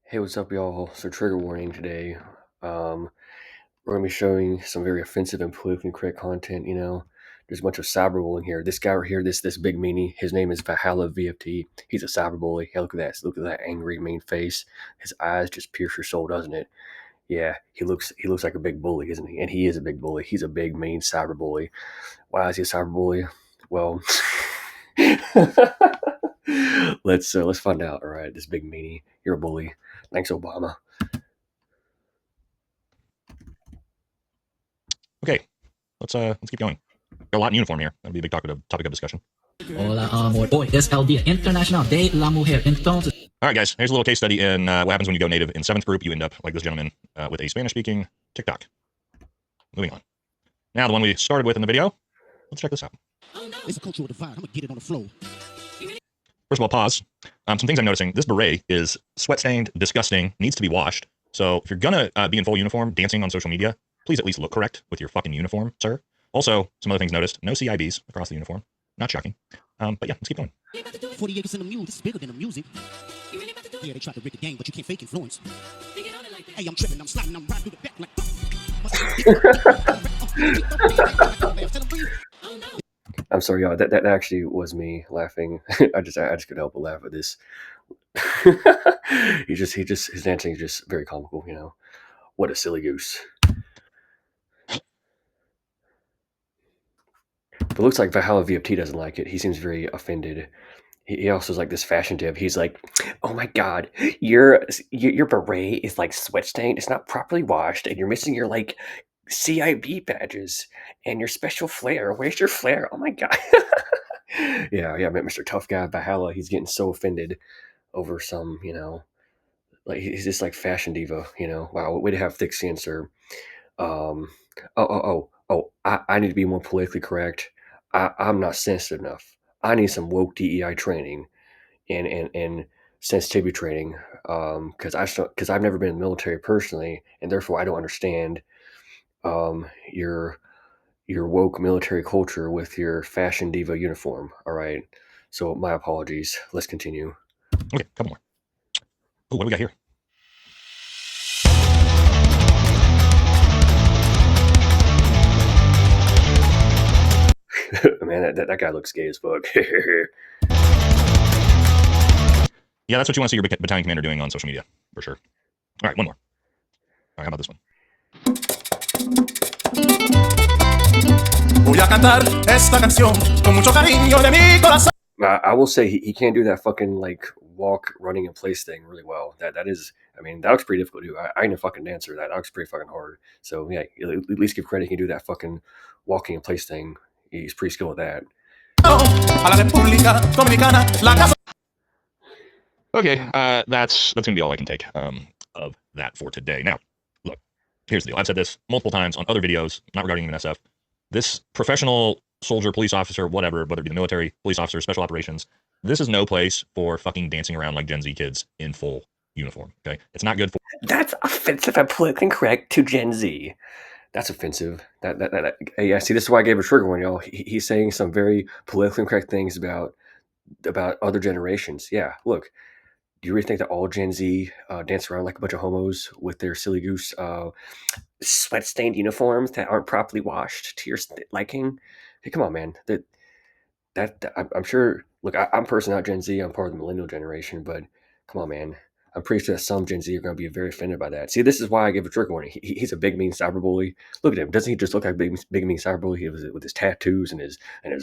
Hey, what's up, y'all? So, trigger warning today. We're going to be showing some very offensive and politically incorrect content. There's a bunch of cyberbullying here. This guy right here, this big meanie, his name is Valhalla VFT. He's a cyberbully. Hey, look at that! Look at that angry, mean face. His eyes just pierce your soul, doesn't it? Yeah, he looks like a big bully, isn't he? And he is a big bully. He's a big, mean cyberbully. Why is he a cyberbully? Well, let's find out. All right, this big meanie, you're a bully. Thanks, Obama. Okay, let's keep going. Got a lot in uniform here. That'll be a big topic of discussion. Hola, amor. Hoy es el Día Internacional de la Mujer. Entonces, all right, guys. Here's a little case study in what happens when you go native in 7th group. You end up like this gentleman with a Spanish-speaking TikTok. Moving on. Now, the one we started with in the video. Let's check this out. It's a cultural divide. I'm gonna get it on the floor. First of all, pause. Some things I'm noticing. This beret is sweat-stained, disgusting, needs to be washed. So if you're gonna be in full uniform dancing on social media, please at least look correct with your fucking uniform, sir. Also, some other things noticed. No CIBs across the uniform. Not shocking. But yeah, let's keep going. 40 acres in the mule. This is bigger than the music. Yeah, they tried to rig the game, but you can't fake influence. Hey, I'm tripping. I'm sliding. I'm riding through the back like. I'm sorry, y'all. That actually was me laughing. I just couldn't help but laugh at this. His dancing is just very comical. What a silly goose. But it looks like Valhalla VFT doesn't like it. He seems very offended. He also is like this fashion tip. He's like, "Oh my god, your beret is like sweat stained. It's not properly washed, and you're missing your like CIB badges and your special flair. Where's your flair? Oh my god." Yeah, Mr. Tough Guy Valhalla. He's getting so offended over some, like he's just like fashion diva. Wow, way to have thick skin, sir. Um, I need to be more politically correct. I'm not sensitive enough. I need some woke DEI training and sensitivity training because I've never been in the military personally, and therefore I don't understand your woke military culture with your fashion diva uniform. All right, so my apologies. Let's continue. Okay, couple more. Oh, what do we got here? Man, that guy looks gay as fuck. Yeah, that's what you want to see your battalion commander doing on social media, for sure. All right, one more. All right, how about this one? Voy a cantar esta canción con mucho cariño de mi corazón. I will say he can't do that fucking like walk, running, and place thing really well. That is, I mean, that looks pretty difficult to do. I ain't a fucking dancer. That looks pretty fucking hard. So yeah, at least give credit. He can do that fucking walking and place thing. He's pretty skilled at that. Okay, that's gonna be all I can take of that for today. Now, look, here's the deal. I've said this multiple times on other videos, not regarding even SF. This professional soldier, police officer, whatever, whether it be the military, police officer, special operations, this is no place for fucking dancing around like Gen Z kids in full uniform. Okay, it's not good for. That's offensive and politically incorrect to Gen Z. That's offensive. Yeah. See, this is why I gave a trigger warning, y'all. He's saying some very politically incorrect things about other generations. Yeah, look. Do you really think that all Gen Z dance around like a bunch of homos with their silly goose sweat-stained uniforms that aren't properly washed to your liking? Hey, come on, man. I'm sure. Look, I'm personally not Gen Z. I'm part of the millennial generation, but come on, man. I'm pretty sure that some Gen Z are going to be very offended by that. See, this is why I give a trigger warning. He's a big, mean cyberbully. Look at him. Doesn't he just look like a big mean cyberbully with his tattoos and his hat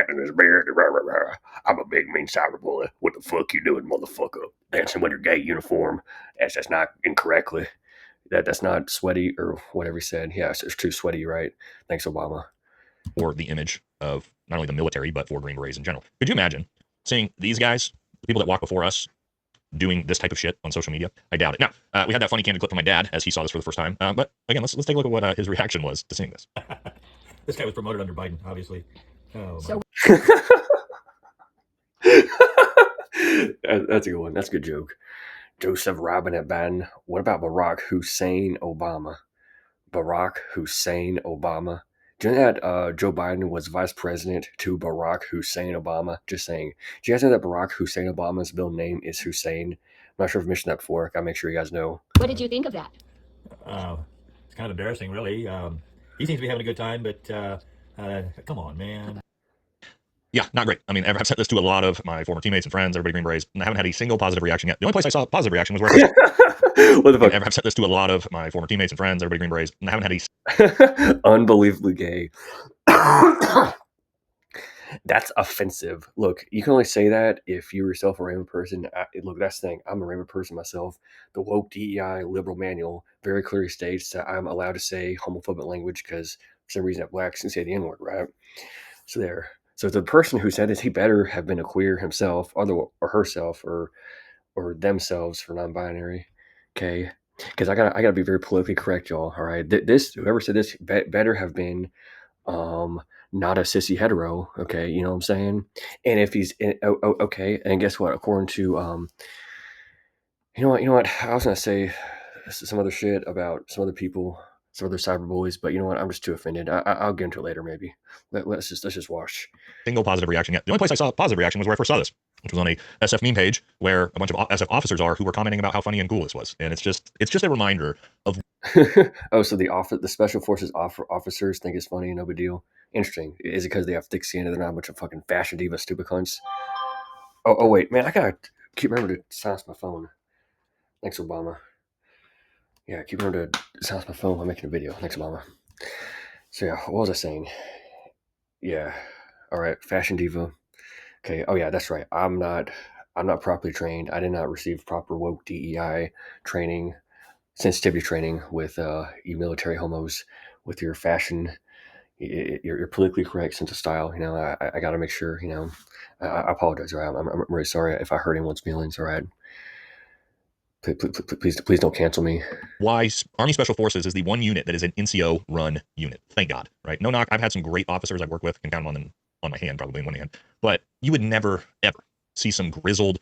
and his beard? I'm a big, mean cyberbully. What the fuck you doing, motherfucker? Dancing with your gay uniform. That's not incorrectly. That's not sweaty or whatever he said. Yeah, it's too sweaty, right? Thanks, Obama. Or the image of not only the military, but for Green Berets in general. Could you imagine seeing these guys, the people that walk before us, doing this type of shit on social media? I doubt it. Now, we had that funny candid clip from my dad as he saw this for the first time. But again, let's take a look at what his reaction was to seeing this. This guy was promoted under Biden, obviously. Oh, so that's a good one. That's a good joke. Joseph Robinette Biden. What about Barack Hussein Obama? Barack Hussein Obama. Do you know that Joe Biden was vice president to Barack Hussein Obama? Just saying. Do you guys know that Barack Hussein Obama's middle name is Hussein? not sure if I've mentioned that before. Gotta make sure you guys know. What did you think of that? It's kind of embarrassing, really. He seems to be having a good time, but come on, man. Yeah, not great. I mean, I've sent this to a lot of my former teammates and friends, everybody Green Berets, and I haven't had a single positive reaction yet. The only place I saw a positive reaction was where What the fuck? I've sent this to a lot of my former teammates and friends, everybody Green Berets, and I haven't had a unbelievably gay. That's offensive. Look, you can only say that if you yourself a random person. Look, that's the thing. I'm a random person myself. The woke DEI liberal manual very clearly states that I'm allowed to say homophobic language because for some reason that blacks can say the N-word, right? So there. So the person who said this, he better have been a queer himself, or herself, or themselves for non-binary. Okay, because I gotta be very politically correct, y'all. All right, this whoever said this better have been not a sissy hetero. Okay, you know what I'm saying? And if he's okay, and guess what? According to you know what? I was gonna say some other shit about some other people, some other cyberbullies, but you know what? I'm just too offended. I'll get into it later, maybe. Let's just watch. single positive reaction yet. The only place I saw a positive reaction was where I first saw this, which was on a SF meme page where a bunch of SF officers are who were commenting about how funny and cool this was, and it's just a reminder of. Oh, so the special forces officers think it's funny and no big deal. Interesting. Is it because they have thick skin and they're not a bunch of fucking fashion diva stupid cunts? Oh wait, man, I gotta keep remember to silence my phone. Thanks, Obama. Yeah, keep remember to silence my phone while making a video. Thanks, Obama. So yeah, what was I saying? Yeah. All right, fashion diva. Okay. Oh yeah, that's right. I'm not properly trained. I did not receive proper woke DEI training, sensitivity training with you military homos with your fashion, your politically correct sense of style. You know, I got to make sure. You know, I apologize. All right, I'm really sorry if I hurt anyone's feelings. All right. Please don't cancel me. Why Army Special Forces is the one unit that is an NCO run unit. Thank God, right? No knock. I've had some great officers I've worked with, can count them on my hand, probably in one hand. But you would never, ever see some grizzled,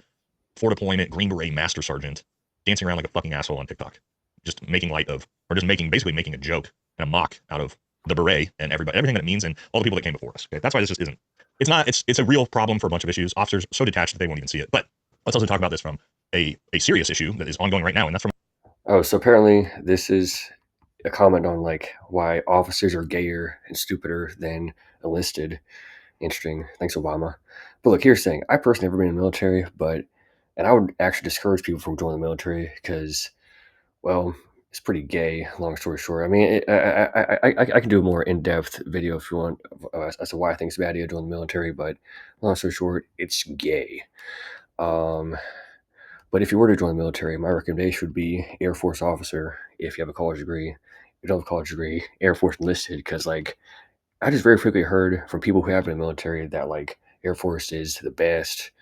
for deployment, Green Beret Master Sergeant dancing around like a fucking asshole on TikTok. Just making light of, or just basically making a joke and a mock out of the beret and everything that it means and all the people that came before us. Okay? That's why this just isn't. It's a real problem for a bunch of issues. Officers so detached that they won't even see it. But let's also talk about this from a serious issue that is ongoing right now, and that's from. Oh, so apparently this is a comment on like why officers are gayer and stupider than enlisted. Interesting. Thanks, Obama. But look, here's the thing. I personally never been in the military, and I would actually discourage people from joining the military because, well, it's pretty gay. Long story short, I mean, I can do a more in-depth video if you want as to why I think it's a bad idea to join the military. But long story short, it's gay. But if you were to join the military, my recommendation would be Air Force officer if you have a college degree. If you don't have a college degree, Air Force enlisted, because like I just very frequently heard from people who have been in the military that like Air Force is the best.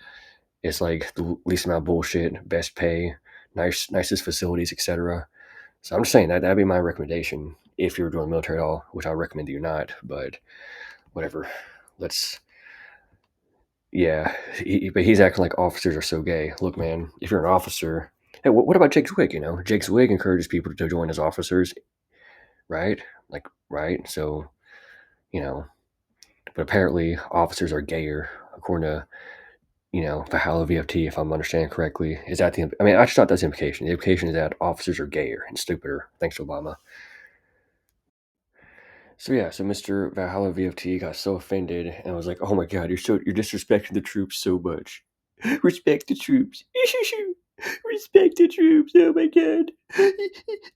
It's like the least amount of bullshit, best pay, nicest facilities, etc. So I'm just saying that'd be my recommendation if you're doing the military at all, which I recommend that you're not. But whatever. Yeah, but he's acting like officers are so gay. Look, man, if you're an officer, hey, what about Jake Zwig? You know, Jake Zwig encourages people to join as officers, right? Like, right? So, you know, but apparently officers are gayer, according to, you know, Valhalla VFT, if I'm understanding correctly. Is that the, I mean, I just thought that's the implication. The implication is that officers are gayer and stupider. Thanks, Obama. So yeah, so Mr. Valhalla VFT got so offended and was like, "Oh my God, you're disrespecting the troops so much. Respect the troops. Respect the troops. Oh my God,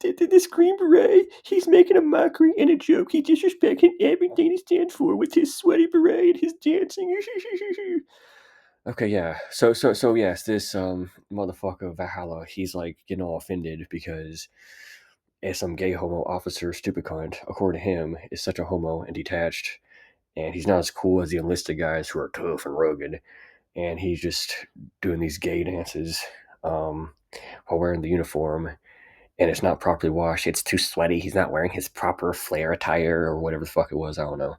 this Green Beret, he's making a mockery and a joke. He's disrespecting everything he stands for with his sweaty beret and his dancing." Okay, yeah. So yes, this motherfucker Valhalla, he's like getting all offended because some gay homo officer, stupid cunt, according to him, is such a homo and detached, and he's not as cool as the enlisted guys who are tough and rugged, and he's just doing these gay dances while wearing the uniform, and it's not properly washed. It's too sweaty. He's not wearing his proper flare attire or whatever the fuck it was. I don't know.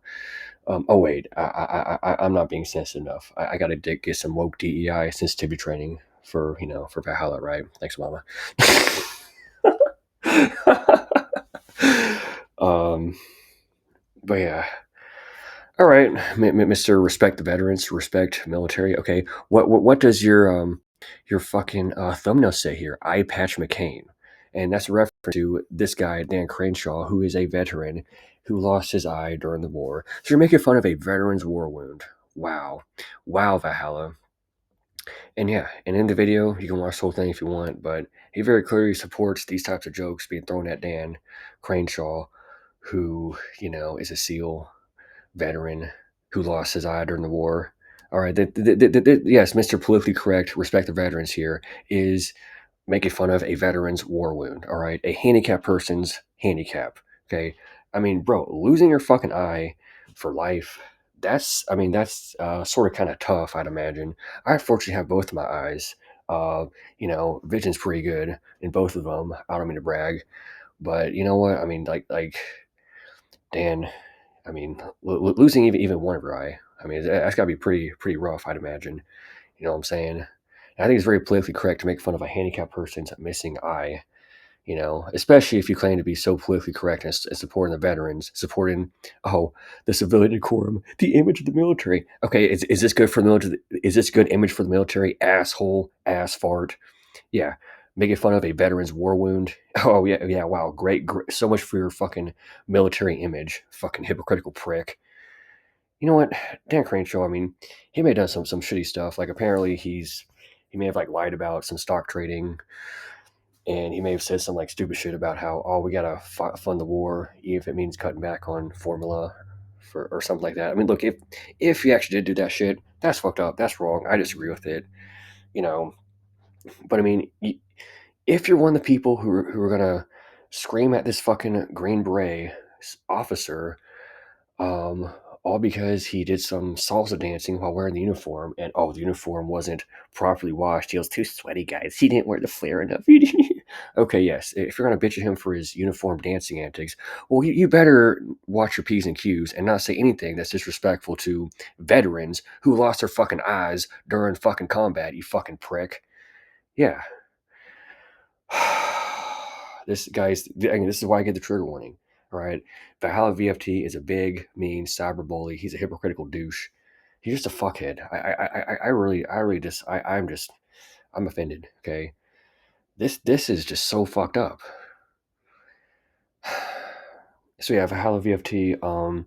Oh wait, I'm not being sensitive enough. I gotta get some woke DEI sensitivity training for for Valhalla, right? Thanks, Mama. But yeah. All right, Mr. Respect the veterans, respect military. Okay, what does your your fucking thumbnails say here, Eye Patch McCain. And that's a reference to this guy, Dan Crenshaw, who is a veteran who lost his eye during the war. So you're making fun of a veteran's war wound. Wow. Wow, Valhalla. And yeah, and in the video, you can watch the whole thing if you want, but he very clearly supports these types of jokes being thrown at Dan Crenshaw, who, is a SEAL veteran who lost his eye during the war. All right, yes, Mr. Politically Correct, respect the veterans here, is making fun of a veteran's war wound. All right, a handicapped person's handicap. Okay, I mean, bro, losing your fucking eye for life. That's sort of kind of tough, I'd imagine. I fortunately have both of my eyes. Vision's pretty good in both of them. I don't mean to brag, but you know what? I mean, like, Dan. I mean, losing even one of your eye. I mean, that's got to be pretty rough, I'd imagine. You know what I'm saying? And I think it's very politically correct to make fun of a handicapped person's missing eye. Especially if you claim to be so politically correct and supporting the veterans, supporting the civilian decorum, the image of the military. Okay, is this good for the military? Is this good image for the military? Asshole, ass fart. Yeah, making fun of a veteran's war wound. Oh yeah. Wow, great. So much for your fucking military image, fucking hypocritical prick. You know what, Dan Crenshaw? I mean, he may have done some shitty stuff. Like apparently he may have like lied about some stock trading, and he may have said some like stupid shit about how we gotta fund the war, even if it means cutting back on formula or something like that. I mean, look, if he actually did do that shit, that's fucked up. That's wrong. I disagree with it. You know, but I mean, if you're one of the people who are gonna scream at this fucking Green Beret officer, all because he did some salsa dancing while wearing the uniform, and the uniform wasn't properly washed. He was too sweaty, guys. He didn't wear the flare enough. Okay, yes. If you're gonna bitch at him for his uniform dancing antics, well, you better watch your P's and Q's and not say anything that's disrespectful to veterans who lost their fucking eyes during fucking combat. You fucking prick. Yeah. This is why I get the trigger warning. All right, Valhalla VFT is a big, mean cyber bully. He's a hypocritical douche. He's just a fuckhead. I'm offended. Okay, this is just so fucked up. So yeah, Valhalla VFT.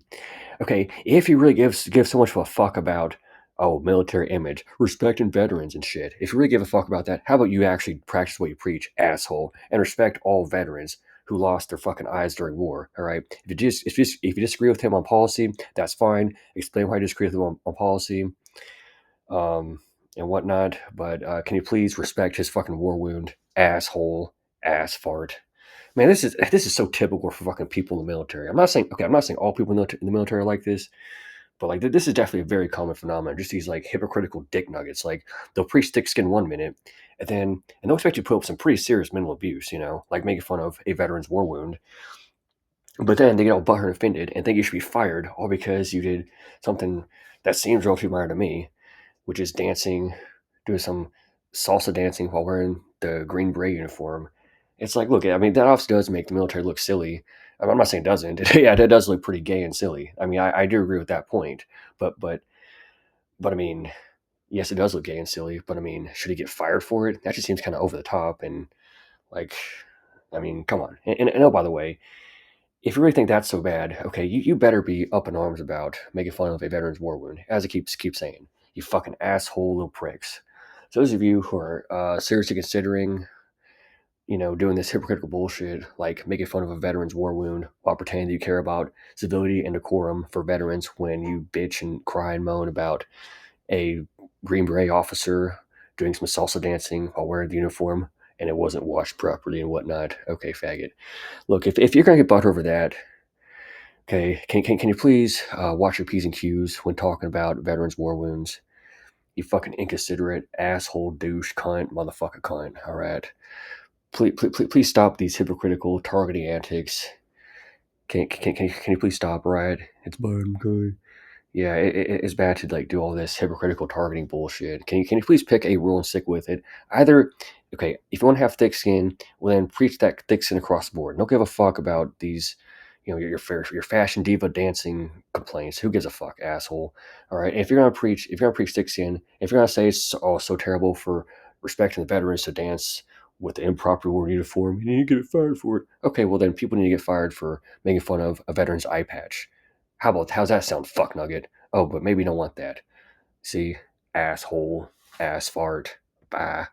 Okay, if you really give so much of a fuck about military image, respecting veterans and shit, if you really give a fuck about that, how about you actually practice what you preach, asshole, and respect all veterans who lost their fucking eyes during war. All right, if you disagree with him on policy, that's fine. Explain why you disagree with him on policy, and whatnot. But can you please respect his fucking war wound, asshole, ass fart. Man, this is so typical for fucking people in the military. I'm not saying all people in the military are like this, but like this is definitely a very common phenomenon. Just these like hypocritical dick nuggets. Like they'll preach thick skin 1 minute, and they'll expect you to put up some pretty serious mental abuse. Like making fun of a veteran's war wound. But then they get all butthurt and offended and think you should be fired, all because you did something that seems relatively minor to me, which is dancing, doing some salsa dancing while wearing the Green Beret uniform. It's like, look, I mean, that obviously does make the military look silly. I'm not saying it doesn't. Yeah, that does look pretty gay and silly. I mean, I do agree with that point. But I mean, yes, it does look gay and silly. But I mean, should he get fired for it? That just seems kind of over the top. And like, I mean, come on. And oh, by the way, if you really think that's so bad, okay, you better be up in arms about making fun of a veteran's war wound, as it keeps saying. You fucking asshole little pricks. So those of you who are seriously considering, doing this hypocritical bullshit, like making fun of a veteran's war wound while pretending that you care about civility and decorum for veterans when you bitch and cry and moan about a Green Beret officer doing some salsa dancing while wearing the uniform and it wasn't washed properly and whatnot. Okay, faggot. Look, if you're going to get butt over that, okay, can you please watch your P's and Q's when talking about veterans' war wounds? You fucking inconsiderate asshole, douche, cunt, motherfucker, cunt. All right, please stop these hypocritical targeting antics. Can you please stop? Right, it's bad. Okay. Yeah, it's bad to like do all this hypocritical targeting bullshit. Can you please pick a rule and stick with it? Either, okay, if you want to have thick skin, well then preach that thick skin across the board. Don't give a fuck about these, your fashion diva dancing complaints. Who gives a fuck, asshole? All right, if you're gonna preach thick skin, if you're gonna say it's so terrible for respecting the veterans to dance with the improper war uniform. You need to get fired for it. Okay, well then people need to get fired for making fun of a veteran's eye patch. How's that sound, fuck nugget? Oh, but maybe you don't want that. See, asshole, ass fart, bye.